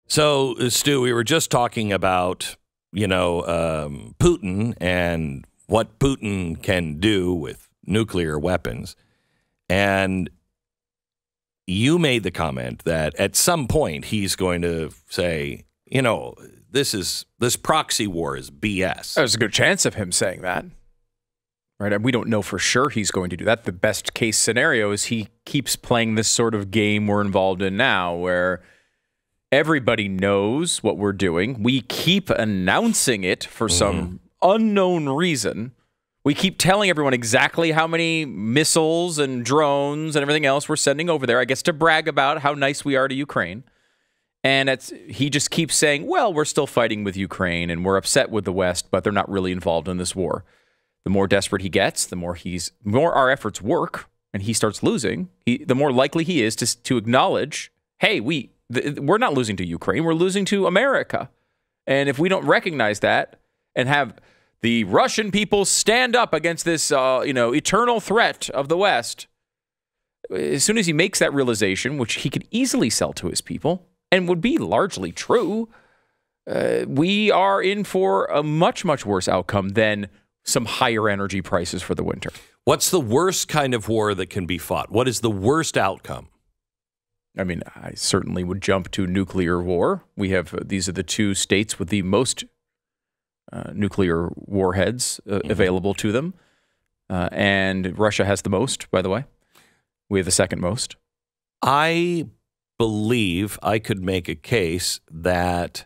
So, Stu, we were just talking about, Putin and what Putin can do with nuclear weapons. And you made the comment that at some point he's going to say, this proxy war is BS. There's a good chance of him saying that. Right? And we don't know for sure he's going to do that. The best case scenario is he keeps playing this sort of game we're involved in now where everybody knows what we're doing. We keep announcing it for some unknown reason. We keep telling everyone exactly how many missiles and drones and everything else we're sending over there, I guess, to brag about how nice we are to Ukraine. And he just keeps saying, well, we're still fighting with Ukraine and we're upset with the West, but they're not really involved in this war. The more desperate he gets, the more our efforts work and he starts losing, the more likely he is to acknowledge, hey, we're not losing to Ukraine, we're losing to America. And if we don't recognize that and have the Russian people stand up against this, eternal threat of the West, as soon as he makes that realization, which he could easily sell to his people and would be largely true, we are in for a much, much worse outcome than some higher energy prices for the winter. What's the worst kind of war that can be fought? What is the worst outcome? I mean, I certainly would jump to nuclear war. These are the two states with the most nuclear warheads available to them. And Russia has the most, by the way. We have the second most. I believe I could make a case that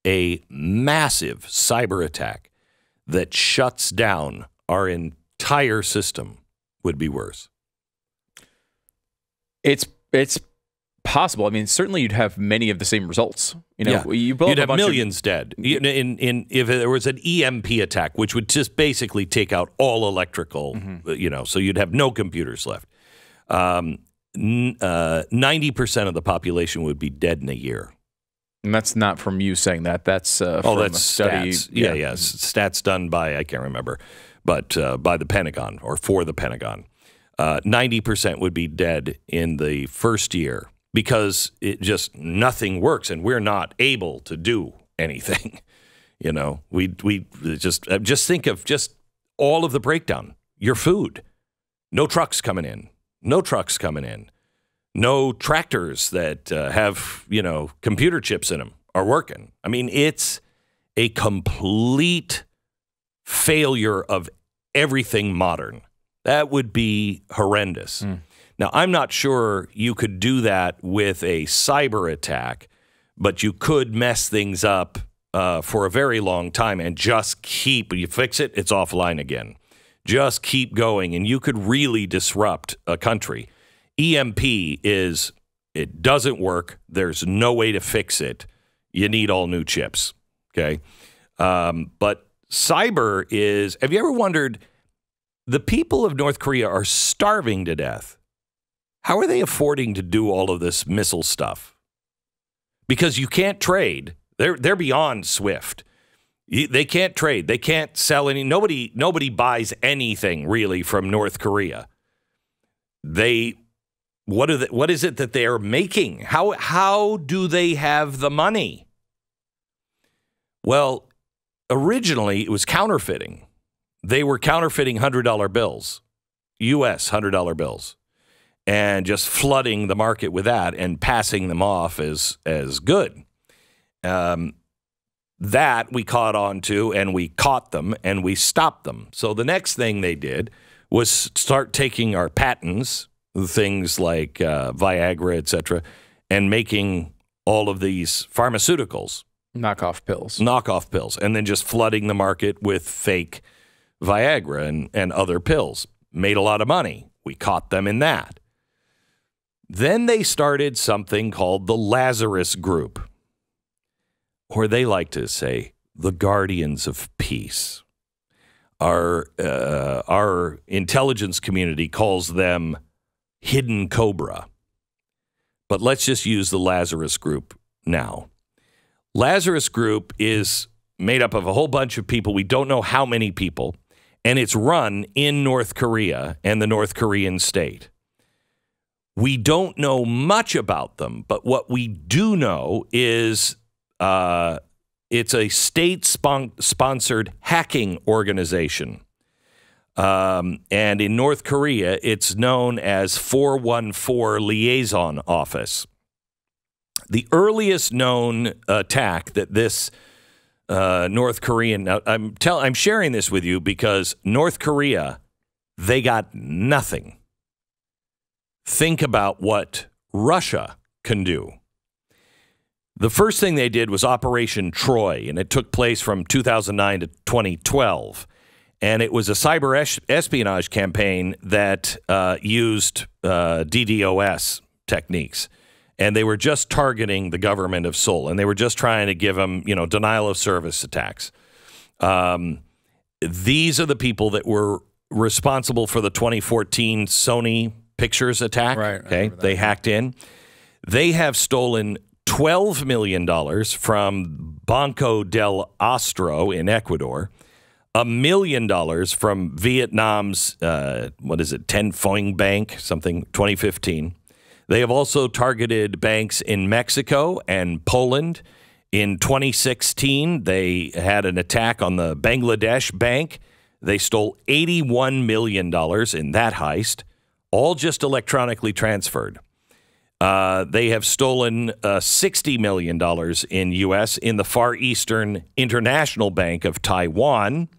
a massive cyber attack that shuts down our entire system would be worse. It's possible. I mean, certainly you'd have many of the same results. You'd have millions dead. If there was an EMP attack, which would just basically take out all electrical, so you'd have no computers left. 90% of the population would be dead in a year. And that's not from you saying that. That's from a study. Stats. Yeah, stats done by, I can't remember, but by the Pentagon or for the Pentagon. 90% would be dead in the first year because nothing works and we're not able to do anything. We just think of just all of the breakdown. Your food, no trucks coming in. No tractors that have, computer chips in them are working. I mean, it's a complete failure of everything modern. That would be horrendous. Now, I'm not sure you could do that with a cyber attack, but you could mess things up for a very long time and just you fix it, it's offline again. Just keep going, and you could really disrupt a country. EMP it doesn't work. There's no way to fix it. You need all new chips, okay? But cyber have you ever wondered, the people of North Korea are starving to death. How are they affording to do all of this missile stuff? Because you can't trade. They're beyond SWIFT. They can't trade. They can't sell any. Nobody buys anything really from North Korea. What is it that they are making? How do they have the money? Well, originally it was counterfeiting. They were counterfeiting $100 bills, U.S. $100 bills, and just flooding the market with that and passing them off as good. That we caught on to, and we caught them, and we stopped them. So the next thing they did was start taking our patents, things like Viagra, etc., and making all of these pharmaceuticals. Knockoff pills. And then just flooding the market with fake Viagra and other pills. Made a lot of money. We caught them in that. Then they started something called the Lazarus Group, or they like to say the Guardians of Peace. Our intelligence community calls them Hidden Cobra. But let's just use the Lazarus Group now. Lazarus Group is made up of a whole bunch of people. We don't know how many people. And it's run in North Korea and the North Korean state. We don't know much about them, but what we do know is it's a state-sponsored hacking organization. And in North Korea, it's known as 414 Liaison Office. The earliest known attack that this North Korean, now I'm sharing this with you because North Korea, they got nothing. Think about what Russia can do. The first thing they did was Operation Troy, and it took place from 2009 to 2012. And it was a cyber espionage campaign that used DDoS techniques. And they were just targeting the government of Seoul, and they were just trying to give them, denial of service attacks. These are the people that were responsible for the 2014 Sony Pictures attack. Right. Okay, they hacked in. They have stolen $12 million from Banco del Astro in Ecuador, $1 million from Vietnam's, Ten Phoing Bank, 2015. They have also targeted banks in Mexico and Poland. In 2016, they had an attack on the Bangladesh bank. They stole $81 million in that heist, all just electronically transferred. They have stolen $60 million in U.S. in the Far Eastern International Bank of Taiwan.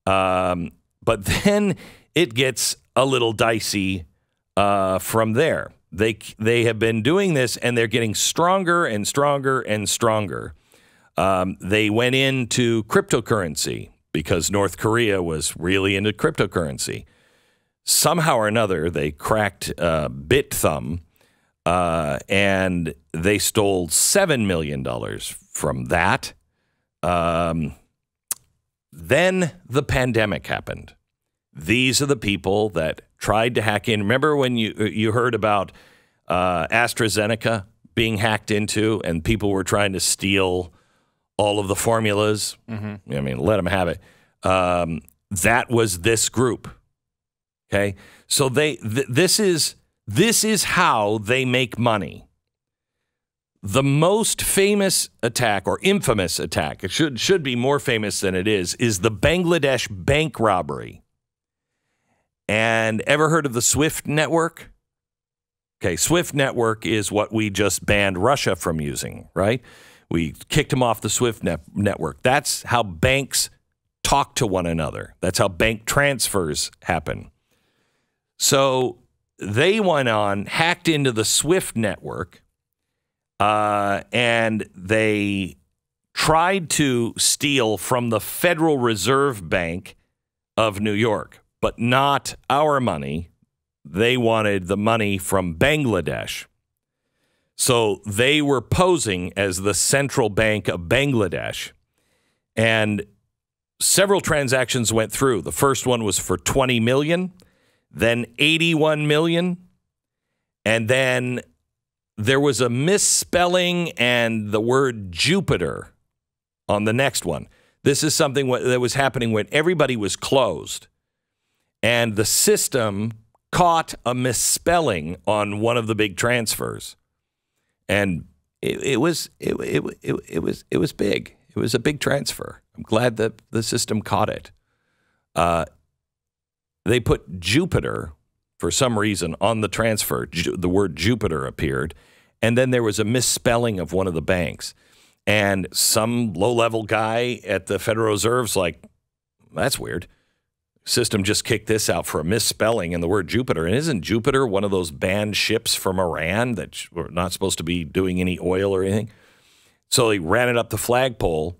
But then it gets a little dicey from there. They have been doing this, and they're getting stronger and stronger and stronger. They went into cryptocurrency because North Korea was really into cryptocurrency. Somehow or another, they cracked BitThumb, and they stole $7 million from that. Then the pandemic happened. These are the people that tried to hack in. Remember when you heard about AstraZeneca being hacked into, and people were trying to steal all of the formulas? Mm-hmm. I mean, let them have it. That was this group. Okay, so this is how they make money. The most famous attack, or infamous attack, it should be more famous than it is the Bangladesh bank robbery. And ever heard of the SWIFT network? Okay, SWIFT network is what we just banned Russia from using, right? We kicked them off the SWIFT network. That's how banks talk to one another. That's how bank transfers happen. So they went on, hacked into the SWIFT network, and they tried to steal from the Federal Reserve Bank of New York, but not our money. They wanted the money from Bangladesh. So they were posing as the central bank of Bangladesh. And several transactions went through. The first one was for $20 million, then $81 million, and then there was a misspelling and the word Jupiter on the next one. This is something that was happening when everybody was closed, and the system caught a misspelling on one of the big transfers, and it was big. It was a big transfer. I'm glad that the system caught it. They put Jupiter for some reason on the transfer. The word Jupiter appeared, and then there was a misspelling of one of the banks. And some low-level guy at the Federal Reserve's like, that's weird. System just kicked this out for a misspelling in the word Jupiter. And isn't Jupiter one of those banned ships from Iran that were not supposed to be doing any oil or anything? So he ran it up the flagpole,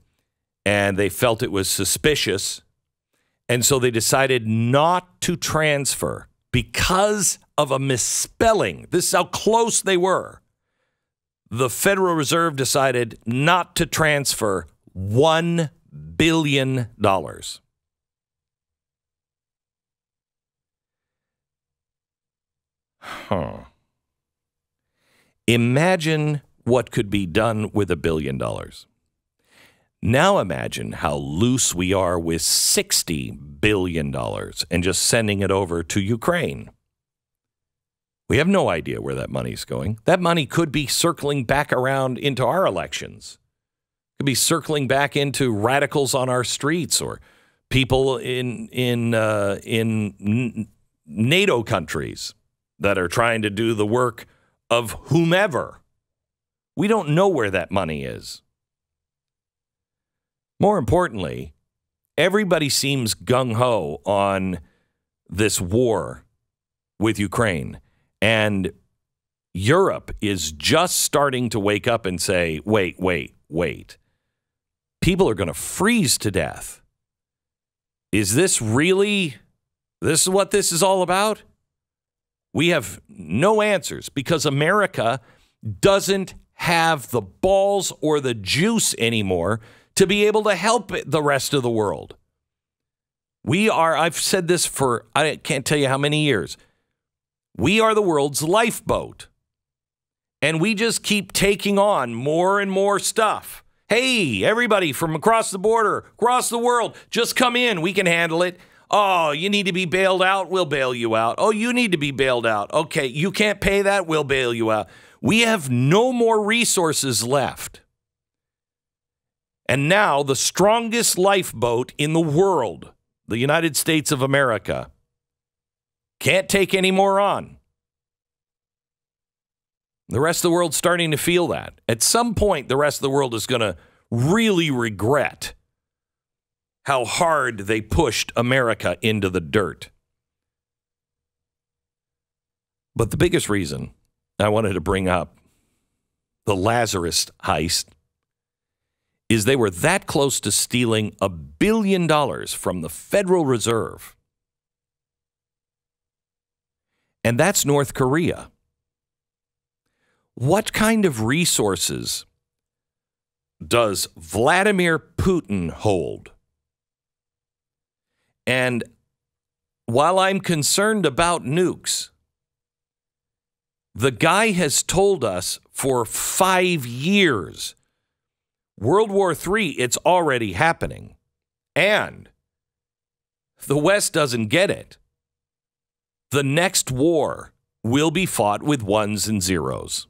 and they felt it was suspicious. And so they decided not to transfer because of a misspelling. This is how close they were. The Federal Reserve decided not to transfer $1 billion. Huh. Imagine what could be done with $1 billion. Now imagine how loose we are with $60 billion and just sending it over to Ukraine. We have no idea where that money's going. That money could be circling back around into our elections. It could be circling back into radicals on our streets or people in NATO countries that are trying to do the work of whomever. We don't know where that money is. More importantly, everybody seems gung-ho on this war with Ukraine. And Europe is just starting to wake up and say, wait. People are going to freeze to death. Is this is what this is all about? We have no answers because America doesn't have the balls or the juice anymore to be able to help the rest of the world. I've said this for, I can't tell you how many years. We are the world's lifeboat. And we just keep taking on more and more stuff. Hey, everybody from across the border, across the world, just come in. We can handle it. Oh, you need to be bailed out? We'll bail you out. Oh, you need to be bailed out. Okay, you can't pay that? We'll bail you out. We have no more resources left. And now the strongest lifeboat in the world, the United States of America, can't take any more on. The rest of the world's starting to feel that. At some point, the rest of the world is going to really regret how hard they pushed America into the dirt. But the biggest reason I wanted to bring up the Lazarus heist is they were that close to stealing $1 billion from the Federal Reserve. And that's North Korea. What kind of resources does Vladimir Putin hold? And while I'm concerned about nukes, the guy has told us for 5 years, World War III, it's already happening. And the West doesn't get it. The next war will be fought with ones and zeros.